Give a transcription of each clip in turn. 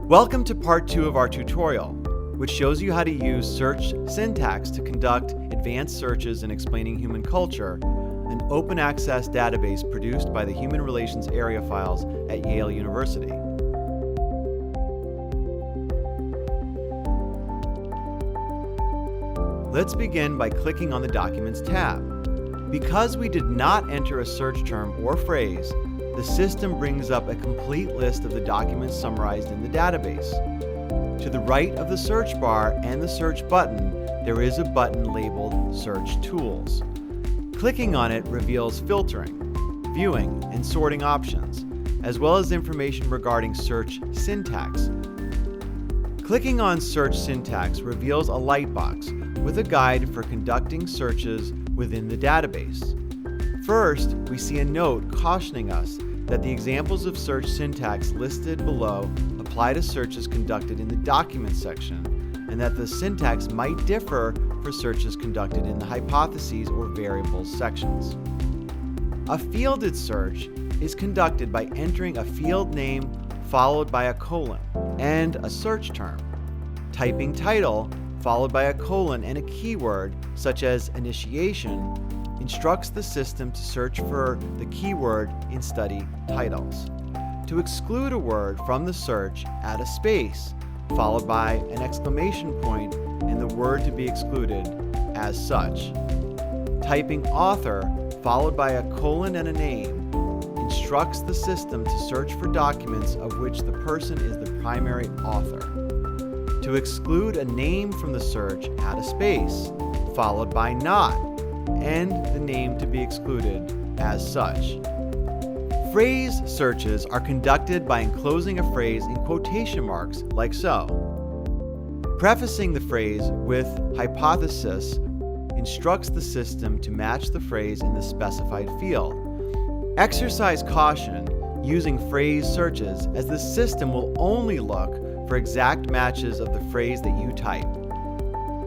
Welcome to part 2 of our tutorial, which shows you how to use search syntax to conduct advanced searches in Explaining Human Culture, an open access database produced by the Human Relations Area Files at Yale University. Let's begin by clicking on the Documents tab. Because we did not enter a search term or phrase, the system brings up a complete list of the documents summarized in the database. To the right of the search bar and the search button, there is a button labeled Search Tools. Clicking on it reveals filtering, viewing, and sorting options, as well as information regarding search syntax. Clicking on Search Syntax reveals a lightbox with a guide for conducting searches within the database. First, we see a note cautioning us that the examples of search syntax listed below apply to searches conducted in the Documents section, and that the syntax might differ for searches conducted in the Hypotheses or Variables sections. A fielded search is conducted by entering a field name followed by a colon and a search term, typing title followed by a colon and a keyword such as initiation instructs the system to search for the keyword in study titles. To exclude a word from the search, add a space, followed by an exclamation point and the word to be excluded as such. Typing author, followed by a colon and a name, instructs the system to search for documents of which the person is the primary author. To exclude a name from the search, add a space, followed by not, and the name to be excluded as such. Phrase searches are conducted by enclosing a phrase in quotation marks like so. Prefacing the phrase with hypothesis instructs the system to match the phrase in the specified field. Exercise caution using phrase searches, as the system will only look for exact matches of the phrase that you type.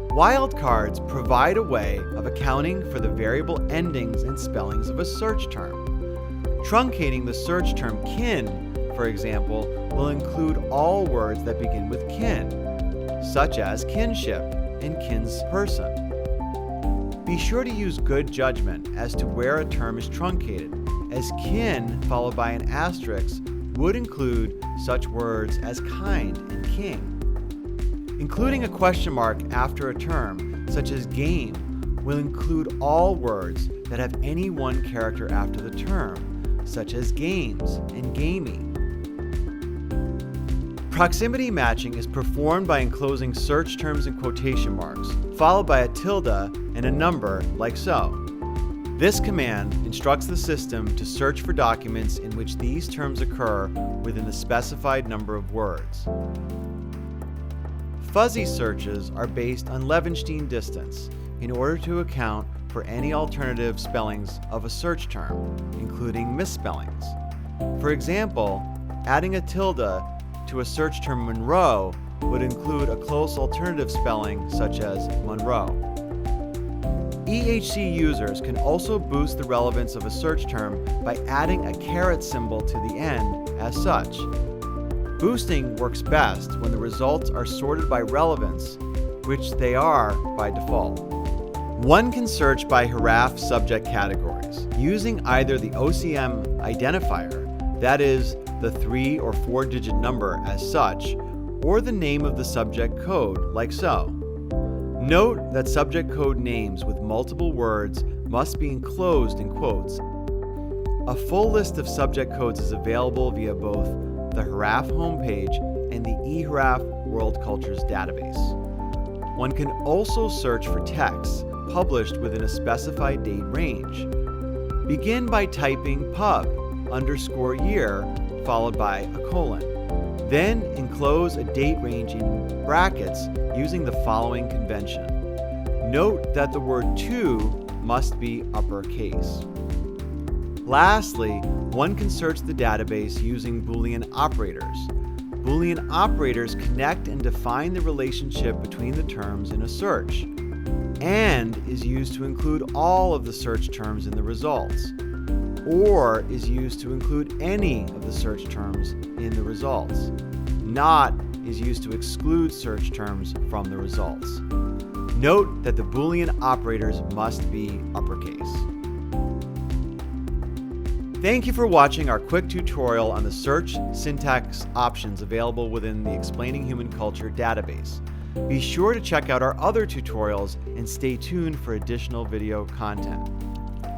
Wildcards provide a way of accounting for the variable endings and spellings of a search term. Truncating the search term kin, for example, will include all words that begin with kin, such as kinship and kinsperson. Be sure to use good judgment as to where a term is truncated, as kin followed by an asterisk would include such words as kind and king. Including a question mark after a term, such as game, will include all words that have any one character after the term, such as games and gaming. Proximity matching is performed by enclosing search terms in quotation marks, followed by a tilde and a number like so. This command instructs the system to search for documents in which these terms occur within the specified number of words. Fuzzy searches are based on Levenshtein distance in order to account for any alternative spellings of a search term, including misspellings. For example, adding a tilde to a search term Monroe would include a close alternative spelling such as Monroe. EHC users can also boost the relevance of a search term by adding a caret symbol to the end as such. Boosting works best when the results are sorted by relevance, which they are by default. One can search by Href subject categories, using either the OCM identifier, that is, the 3 or 4-digit number as such, or the name of the subject code, like so. Note that subject code names with multiple words must be enclosed in quotes. A full list of subject codes is available via both the Href homepage and the eHref World Cultures database. One can also search for texts published within a specified date range. Begin by typing pub_year followed by a colon. Then enclose a date range in brackets using the following convention. Note that the word to must be uppercase. Lastly, one can search the database using Boolean operators. Boolean operators connect and define the relationship between the terms in a search, and is used to include all of the search terms in the results, or is used to include any of the search terms in the results. not is used to exclude search terms from the results. Note that the Boolean operators must be uppercase. Thank you for watching our quick tutorial on the search syntax options available within the Explaining Human Culture database. Be sure to check out our other tutorials and stay tuned for additional video content.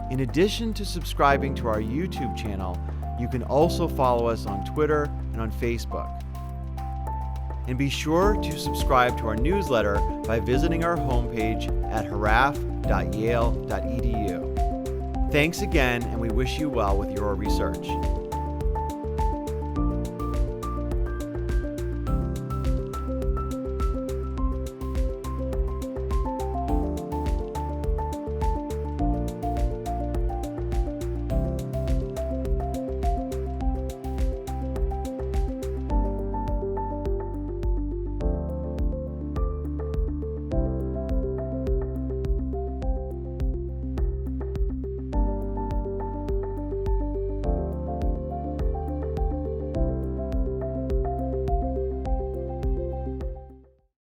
In addition to subscribing to our YouTube channel, you can also follow us on Twitter and on Facebook. And be sure to subscribe to our newsletter by visiting our homepage at haraf.yale.edu. Thanks again, and we wish you well with your research.